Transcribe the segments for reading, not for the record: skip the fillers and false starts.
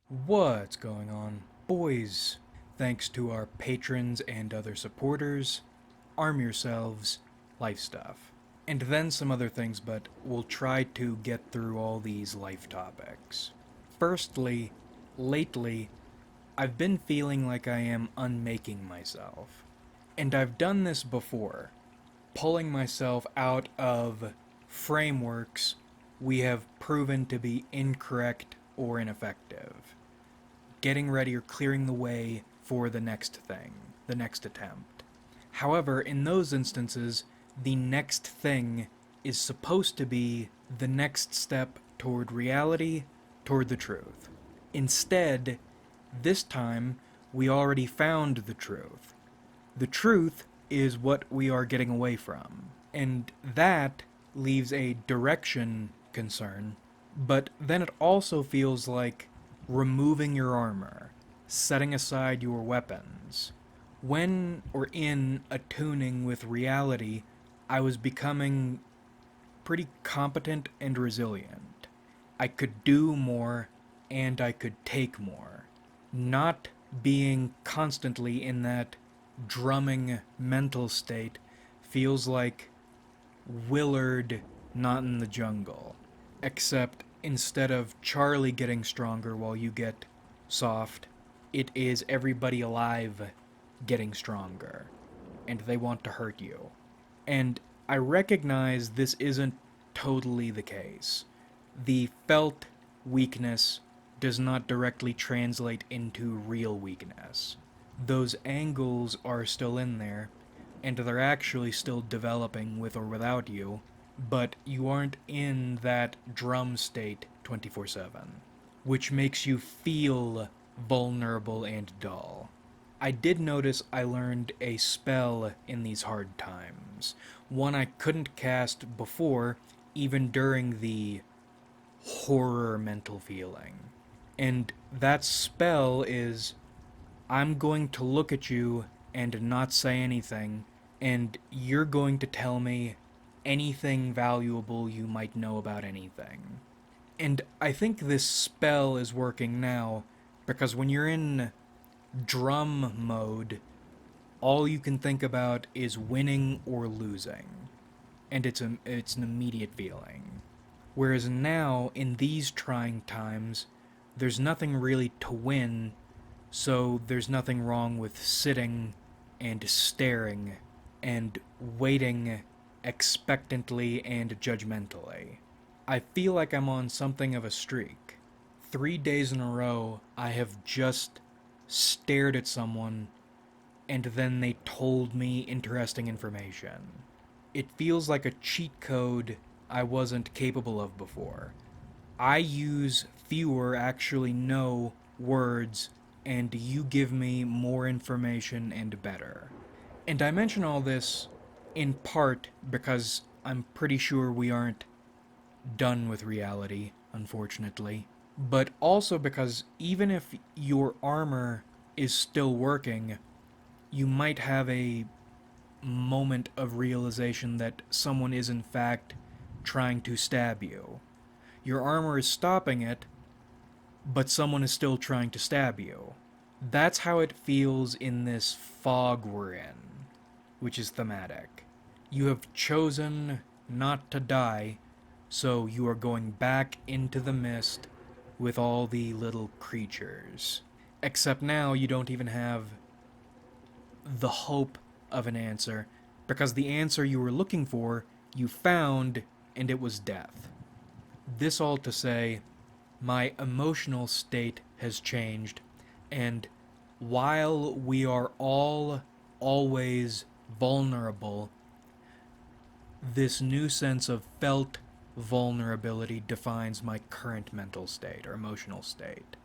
What's going on, boys? Thanks to our patrons and other supporters, arm yourselves, life stuff. And then some other things, but we'll try to get through all these life topics. Firstly, lately, I've been feeling like I am unmaking myself. And I've done this before, pulling myself out of frameworks we have proven to be incorrect or ineffective, getting ready or clearing the way for the next thing, the next attempt. However, in those instances, the next thing is supposed to be the next step toward reality, toward the truth. Instead, this time, we already found the truth. The truth is what we are getting away from. And that leaves a direction concern, but then it also feels like removing your armor, setting aside your weapons. When or in attuning with reality, I was becoming pretty competent and resilient. I could do more and I could take more. Not being constantly in that drumming mental state feels like Willard not in the jungle. Except instead of Charlie getting stronger while you get soft, it is everybody alive getting stronger. And they want to hurt you. And I recognize this isn't totally the case. The felt weakness does not directly translate into real weakness. Those angles are still in there, and they're actually still developing with or without you, but you aren't in that drum state 24/7, which makes you feel vulnerable and dull. I did notice I learned a spell in these hard times, one I couldn't cast before, even during the horror mental feeling. And that spell is, I'm going to look at you and not say anything, and you're going to tell me anything valuable you might know about anything. And I think this spell is working now, because when you're in drum mode, all you can think about is winning or losing. And it's an immediate feeling. Whereas now, in these trying times, there's nothing really to win, so there's nothing wrong with sitting and staring and waiting expectantly and judgmentally. I feel like I'm on something of a streak. 3 days in a row, I have just stared at someone and then they told me interesting information. It feels like a cheat code I wasn't capable of before. I use fewer, actually no words, and you give me more information and better. And I mention all this in part because I'm pretty sure we aren't done with reality, unfortunately. But also because even if your armor is still working, you might have a moment of realization that someone is in fact trying to stab you. Your armor is stopping it, but someone is still trying to stab you. That's how it feels in this fog we're in, which is thematic. You have chosen not to die, so you are going back into the mist with all the little creatures. Except now you don't even have the hope of an answer, because the answer you were looking for, you found, and it was death. This all to say, my emotional state has changed, and while we are all always vulnerable, this new sense of felt vulnerability defines my current mental state or emotional state.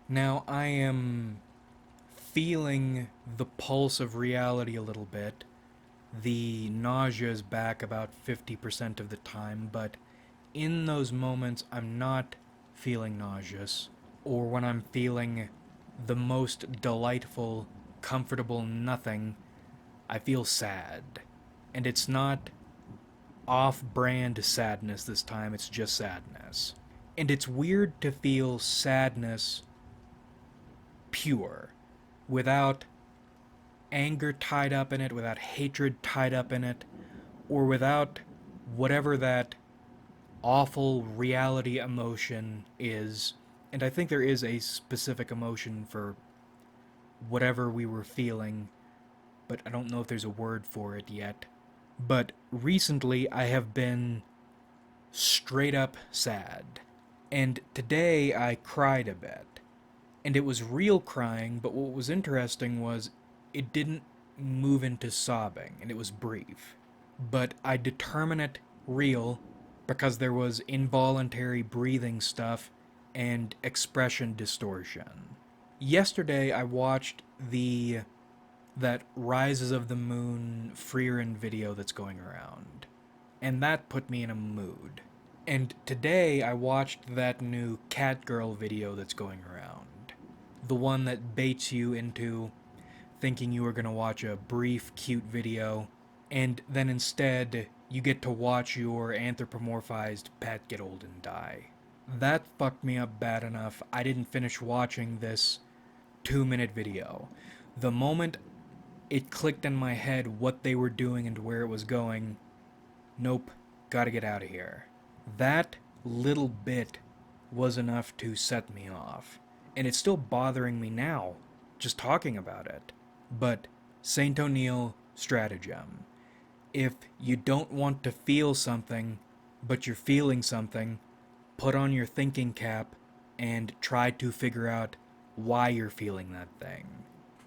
Now, I am feeling the pulse of reality a little bit. The nausea is back about 50% of the time, but in those moments, I'm not feeling nauseous, or when I'm feeling the most delightful, comfortable nothing, I feel sad. And it's not off-brand sadness this time, it's just sadness. And it's weird to feel sadness pure, without anger tied up in it, without hatred tied up in it, or without whatever that awful reality emotion is. And I think there is a specific emotion for whatever we were feeling, but I don't know if there's a word for it yet. But recently I have been straight up sad. And today I cried a bit. And it was real crying, but what was interesting was it didn't move into sobbing, and it was brief. But I determine it real because there was involuntary breathing stuff and expression distortion. Yesterday I watched that Rises of the Moon Freerin video that's going around, and that put me in a mood. And today I watched that new Catgirl video that's going around. The one that baits you into thinking you are going to watch a brief, cute video, and then instead you get to watch your anthropomorphized pet get old and die. That fucked me up bad enough. I didn't finish watching this 2-minute video. The moment it clicked in my head what they were doing and where it was going, nope, gotta get out of here. That little bit was enough to set me off. And it's still bothering me now, just talking about it. But Saint O'Neill stratagem. If you don't want to feel something, but you're feeling something, put on your thinking cap and try to figure out why you're feeling that thing.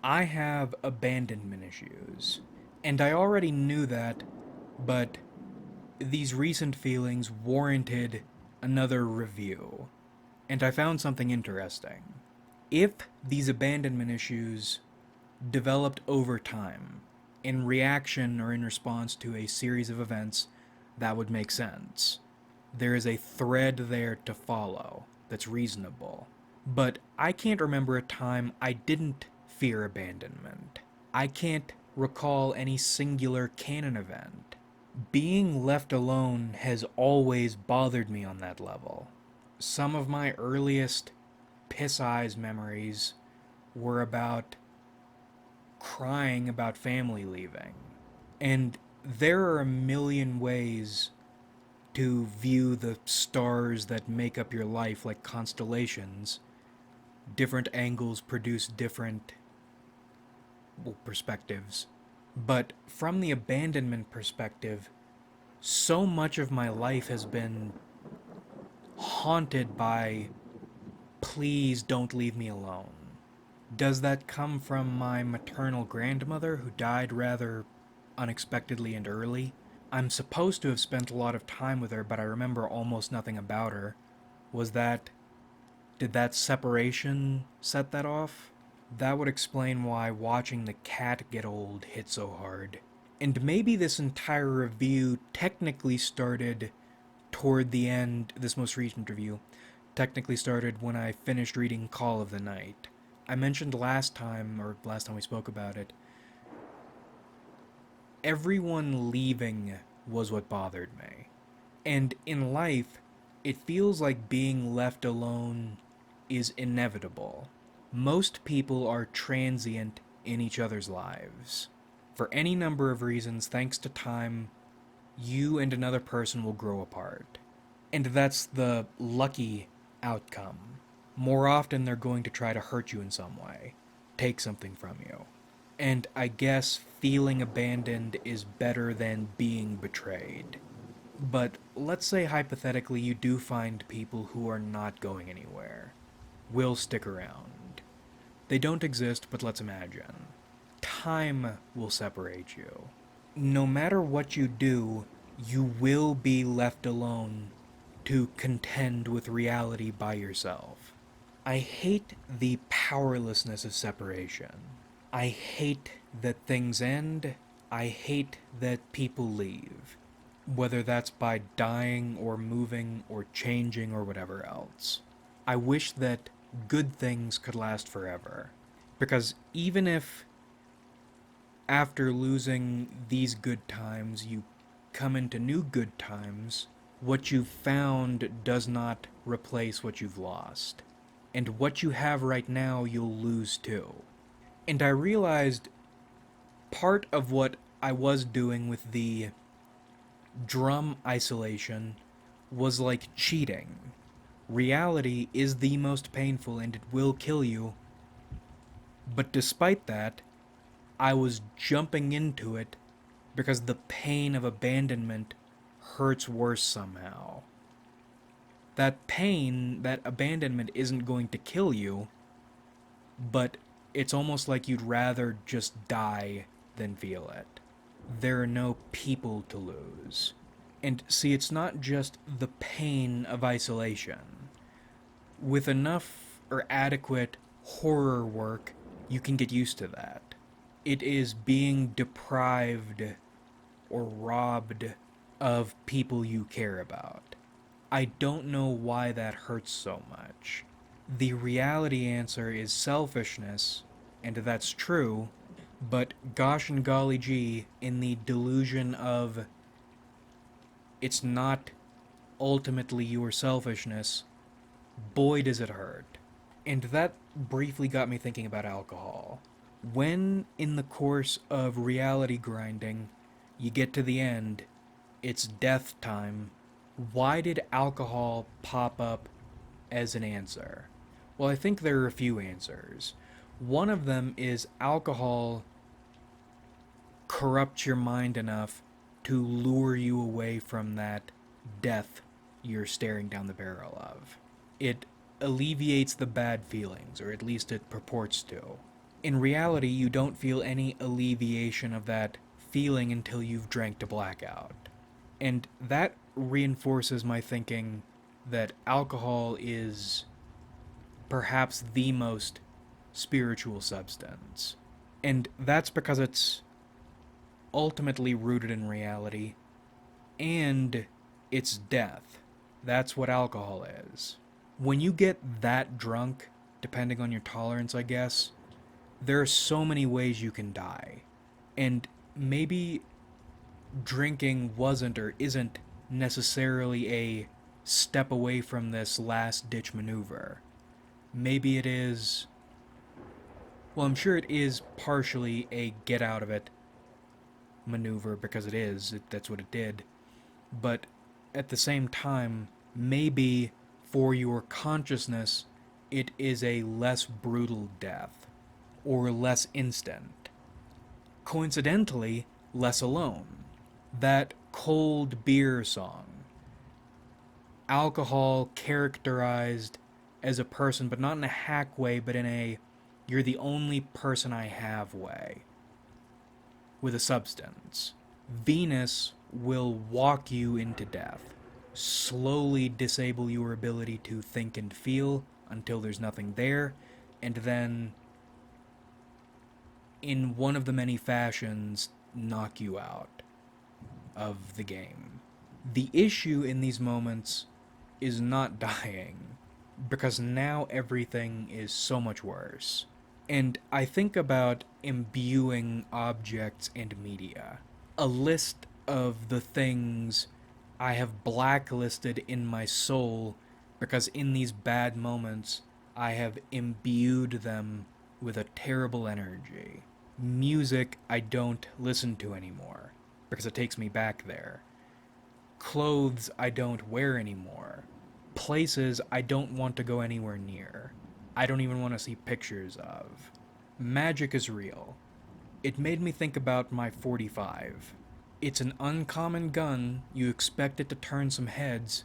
I have abandonment issues, and I already knew that, but these recent feelings warranted another review. And I found something interesting. If these abandonment issues developed over time, in reaction or in response to a series of events, that would make sense. There is a thread there to follow that's reasonable. But I can't remember a time I didn't fear abandonment. I can't recall any singular canon event. Being left alone has always bothered me on that level. Some of my earliest piss eyes memories were about crying about family leaving. And there are a million ways to view the stars that make up your life like constellations. Different angles produce different perspectives. But from the abandonment perspective, so much of my life has been haunted by, please don't leave me alone. Does that come from my maternal grandmother, who died rather unexpectedly and early? I'm supposed to have spent a lot of time with her, but I remember almost nothing about her. Did that separation set that off? That would explain why watching the cat get old hit so hard. And maybe this entire review technically started toward the end, this most recent review, technically started when I finished reading Call of the Night. I mentioned last time we spoke about it, everyone leaving was what bothered me. And in life, it feels like being left alone is inevitable. Most people are transient in each other's lives. For any number of reasons, thanks to time, you and another person will grow apart. And that's the lucky outcome. More often, they're going to try to hurt you in some way, take something from you. And I guess feeling abandoned is better than being betrayed. But let's say hypothetically you do find people who are not going anywhere, will stick around. They don't exist, but let's imagine. Time will separate you. No matter what you do, you will be left alone to contend with reality by yourself. I hate the powerlessness of separation. I hate that things end. I hate that people leave. Whether that's by dying or moving or changing or whatever else. I wish that good things could last forever. Because even if after losing these good times you come into new good times, what you've found does not replace what you've lost. and what you have right now you'll lose too. And I realized part of what I was doing with the drum isolation was like cheating. Reality is the most painful and it will kill you, but despite that, I was jumping into it because the pain of abandonment hurts worse somehow. That pain, that abandonment isn't going to kill you, but it's almost like you'd rather just die than feel it. There are no people to lose. And see, it's not just the pain of isolation. With enough or adequate horror work, you can get used to that. It is being deprived or robbed of people you care about. I don't know why that hurts so much. The reality answer is selfishness, and that's true, but gosh and golly gee, in the delusion of it's not ultimately your selfishness, boy does it hurt. And that briefly got me thinking about alcohol. When, in the course of reality grinding, you get to the end, it's death time, why did alcohol pop up as an answer? Well, I think there are a few answers. One of them is alcohol corrupts your mind enough to lure you away from that death you're staring down the barrel of. It alleviates the bad feelings, or at least it purports to. In reality, you don't feel any alleviation of that feeling until you've drank to blackout. And that reinforces my thinking that alcohol is perhaps the most spiritual substance. And that's because it's ultimately rooted in reality, and it's death. That's what alcohol is. When you get that drunk, depending on your tolerance, I guess, there are so many ways you can die. And maybe drinking wasn't or isn't necessarily a step away from this last ditch maneuver. Maybe it is. Well, I'm sure it is partially a get out of it maneuver because it is. That's what it did. But at the same time, maybe for your consciousness, it is a less brutal death or less instant. Coincidentally, less alone. That cold beer song. Alcohol characterized as a person, but not in a hack way, but in a you're the only person I have way. With a substance. Venus will walk you into death, slowly disable your ability to think and feel until there's nothing there, and then, in one of the many fashions, knock you out of the game. The issue in these moments is not dying, because now everything is so much worse. And I think about imbuing objects and media. A list of the things I have blacklisted in my soul because in these bad moments I have imbued them with a terrible energy. Music I don't listen to anymore because it takes me back there. Clothes I don't wear anymore. Places I don't want to go anywhere near. I don't even want to see pictures of. Magic is real. It made me think about my 45. It's an uncommon gun, you expect it to turn some heads,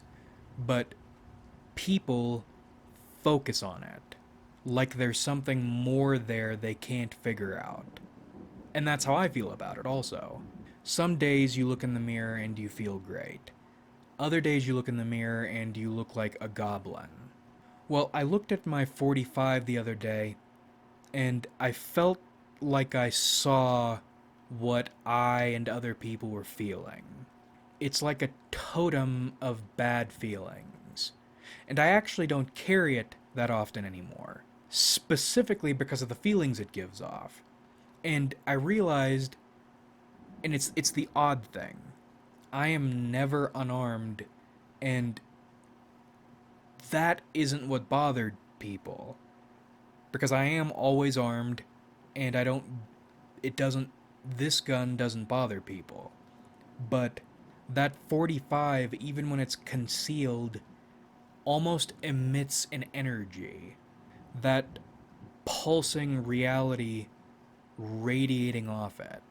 but people focus on it. Like there's something more there they can't figure out. And that's how I feel about it also. Some days you look in the mirror and you feel great. Other days you look in the mirror and you look like a goblin. Well, I looked at my 45 the other day, and I felt like I saw what I and other people were feeling. It's like a totem of bad feelings. And I actually don't carry it that often anymore, specifically because of the feelings it gives off. And I realized, and it's the odd thing, I am never unarmed, and that isn't what bothered people. Because I am always armed, and this gun doesn't bother people. But that 45, even when it's concealed, almost emits an energy. That pulsing reality radiating off it.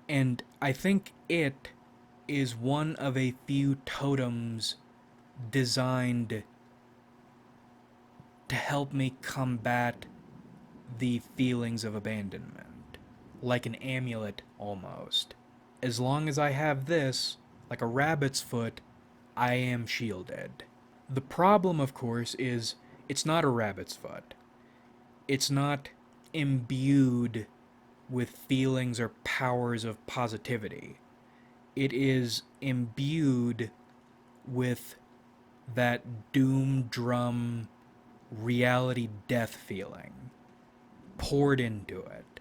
And I think it is one of a few totems designed to help me combat the feelings of abandonment. Like an amulet, almost. As long as I have this, like a rabbit's foot, I am shielded. The problem, of course, is it's not a rabbit's foot. It's not imbued with feelings or powers of positivity. It is imbued with that doom drum reality death feeling poured into it.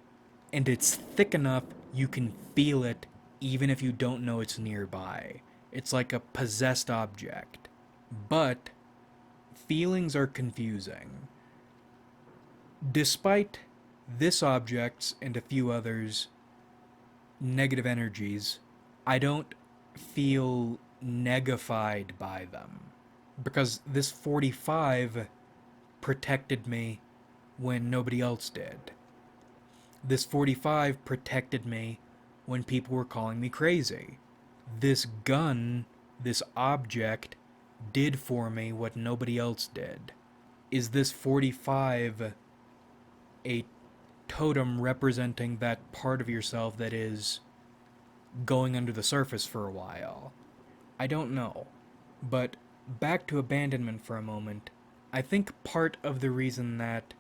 And it's thick enough you can feel it even if you don't know it's nearby. It's like a possessed object. But feelings are confusing. Despite this object's and a few others' negative energies, I don't feel negafied by them. Because this 45 protected me when nobody else did. This 45 protected me when people were calling me crazy. This gun, this object, did for me what nobody else did. Is this 45 a totem representing that part of yourself that is going under the surface for a while? I don't know. But back to abandonment for a moment. I think part of the reason that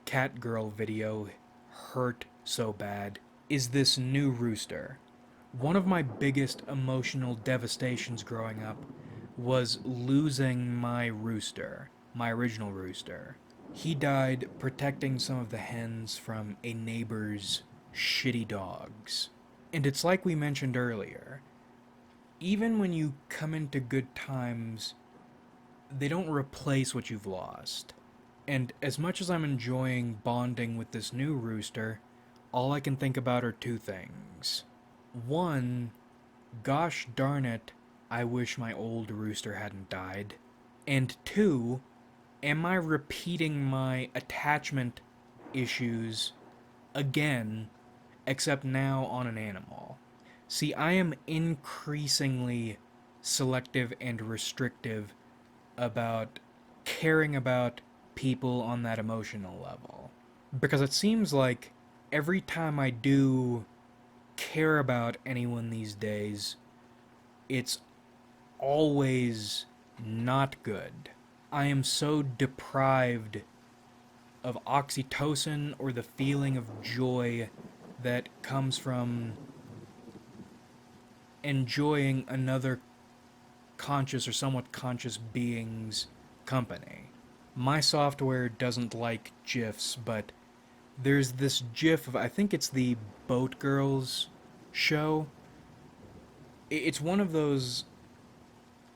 Catgirl video hurt so bad is this new rooster. One of my biggest emotional devastations growing up was losing my rooster, my original rooster. He died protecting some of the hens from a neighbor's shitty dogs. And it's like we mentioned earlier, even when you come into good times, they don't replace what you've lost. And as much as I'm enjoying bonding with this new rooster, all I can think about are two things. One, gosh darn it, I wish my old rooster hadn't died. And two, am I repeating my attachment issues again, except now on an animal? See, I am increasingly selective and restrictive about caring about people on that emotional level. Because it seems like every time I do care about anyone these days, it's always not good. I am so deprived of oxytocin or the feeling of joy that comes from enjoying another conscious or somewhat conscious being's company. My software doesn't like GIFs, but there's this GIF of, I think it's the Boat Girls show. It's one of those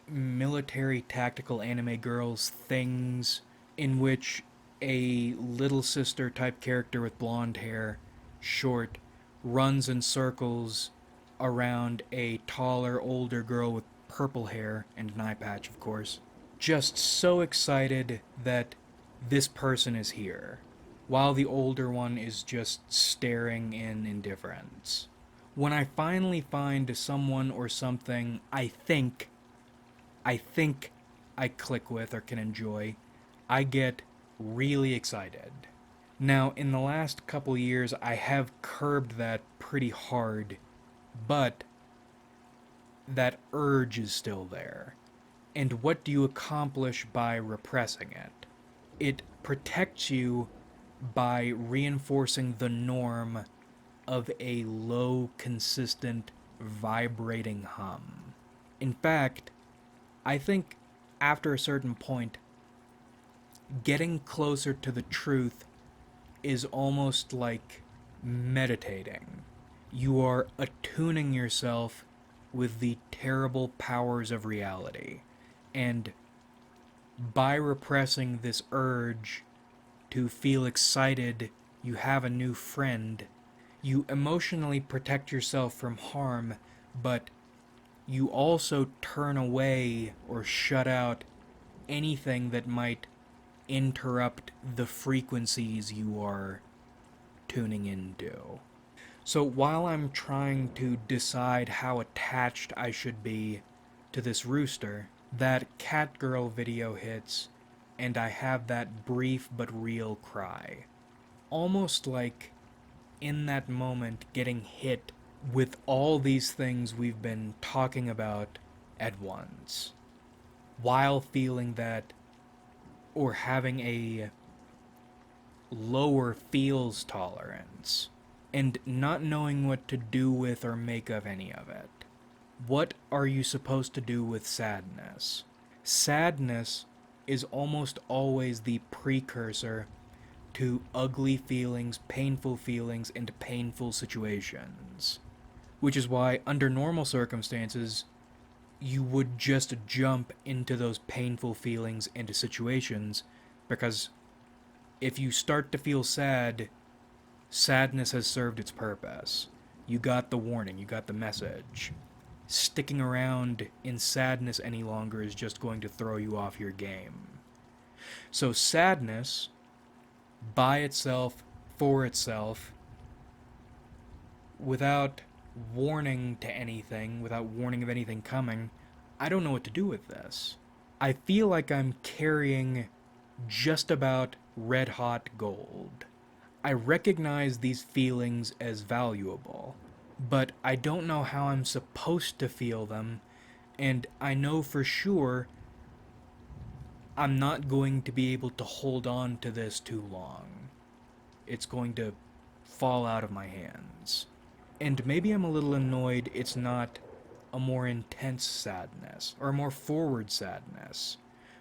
military tactical anime girls things in which a little sister type character with blonde hair, short, runs in circles around a taller, older girl with purple hair and an eye patch, of course. Just so excited that this person is here, while the older one is just staring in indifference. When I finally find someone or something I think I click with or can enjoy, I get really excited. Now, in the last couple years, I have curbed that pretty hard, but that urge is still there. And what do you accomplish by repressing it? It protects you by reinforcing the norm of a low, consistent, vibrating hum. In fact, I think after a certain point, getting closer to the truth is almost like meditating. You are attuning yourself with the terrible powers of reality. And by repressing this urge to feel excited you have a new friend. You emotionally protect yourself from harm, but you also turn away or shut out anything that might interrupt the frequencies you are tuning into. So while I'm trying to decide how attached I should be to this rooster, that cat girl video hits, and I have that brief but real cry. Almost like in that moment getting hit with all these things we've been talking about at once, while feeling that, or having a lower feels tolerance, and not knowing what to do with or make of any of it. What are you supposed to do with sadness? Sadness is almost always the precursor to ugly feelings, and painful situations. Which is why, under normal circumstances, you would just jump into those painful feelings and situations, because if you start to feel sad, sadness has served its purpose. You got the warning, you got the message. Sticking around in sadness any longer is just going to throw you off your game. So sadness, by itself, for itself, without warning to anything, without warning of anything coming, I don't know what to do with this. I feel like I'm carrying just about red hot gold. I recognize these feelings as valuable, but I don't know how I'm supposed to feel them, and I know for sure I'm not going to be able to hold on to this too long. It's going to fall out of my hands. And maybe I'm a little annoyed it's not a more intense sadness, or a more forward sadness.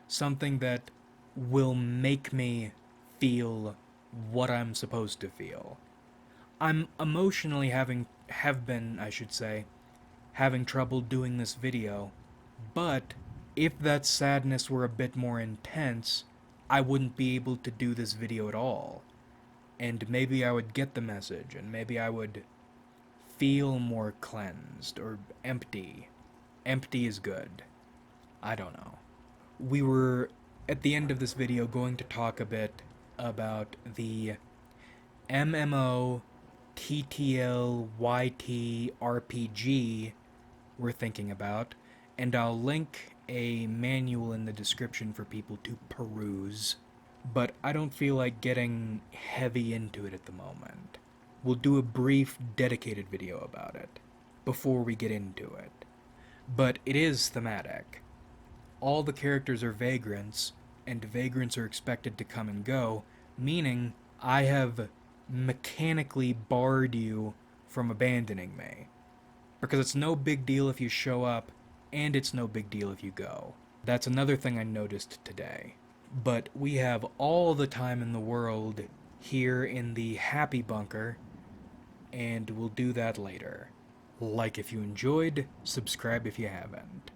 Something that will make me feel what I'm supposed to feel. I'm emotionally have been, I should say, having trouble doing this video, but if that sadness were a bit more intense, I wouldn't be able to do this video at all. And maybe I would get the message, and maybe I would feel more cleansed, or empty. Empty is good. I don't know. We were, at the end of this video, going to talk a bit about the MMO TTL YT RPG we're thinking about, and I'll link a manual in the description for people to peruse, but I don't feel like getting heavy into it at the moment. We'll do a brief, dedicated video about it before we get into it. But it is thematic. All the characters are vagrants, and vagrants are expected to come and go, meaning I have mechanically barred you from abandoning me. Because it's no big deal if you show up, and it's no big deal if you go. That's another thing I noticed today. But we have all the time in the world here in the Happy Bunker, and we'll do that later. Like if you enjoyed, subscribe if you haven't.